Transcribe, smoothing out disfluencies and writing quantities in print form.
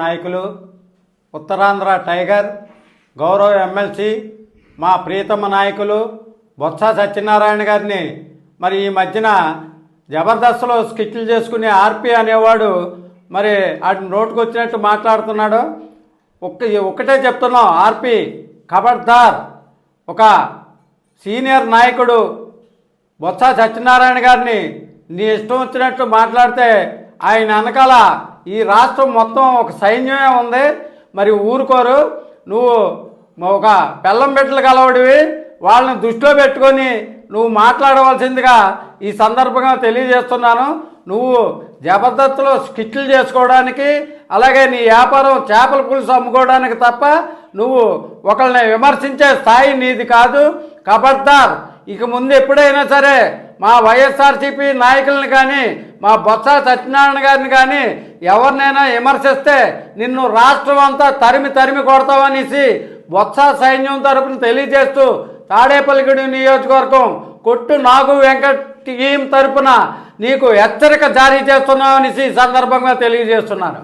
నాయకులు ఉత్తరాంధ్ర టైగర్ గౌరవ ఎమ్మెల్సీ మా ప్రియతమ నాయకులు బొత్స సత్యనారాయణ గారిని మరి ఈ మధ్యన జబర్దస్త్లో స్కిట్లు చేసుకునే ఆర్పి అనేవాడు మరి అటు నోటుకు వచ్చినట్టు మాట్లాడుతున్నాడు. ఒక్కటే చెప్తున్నాం, ఆర్పి ఖబర్దార్. ఒక సీనియర్ నాయకుడు బొత్స సత్యనారాయణ గారిని నీ ఇష్టం వచ్చినట్టు మాట్లాడితే ఆయన వెనకాల ఈ రాష్ట్రం మొత్తం ఒక సైన్యమే ఉంది, మరి ఊరుకోరు. నువ్వు ఒక బెల్లం బిడ్డలు కలవడివి, వాళ్ళని దృష్టిలో పెట్టుకొని నువ్వు మాట్లాడవలసిందిగా ఈ సందర్భంగా తెలియజేస్తున్నాను. నువ్వు జబర్దస్త్లో స్కిట్లు చేసుకోవడానికి, అలాగే నీ వ్యాపారం చేపల పులుసు అమ్ముకోవడానికి తప్ప నువ్వు ఒకళ్ళని విమర్శించే స్థాయి నీది కాదు. ఖబర్దార్. ఇక ముందు ఎప్పుడైనా సరే మా వైఎస్ఆర్సీపీ నాయకులను కానీ మా బొత్స సత్యనారాయణ గారిని కానీ ఎవరినైనా విమర్శిస్తే నిన్ను రాష్ట్రం అంతా తరిమి కొడతామనేసి బొత్స సైన్యం తరపున తెలియజేస్తూ తాడేపల్లిగూడెం నియోజకవర్గం కొట్టు నాగు వెంకట్ టీం తరపున నీకు హెచ్చరిక జారీ చేస్తున్నామనేసి ఈ సందర్భంగా తెలియజేస్తున్నాను.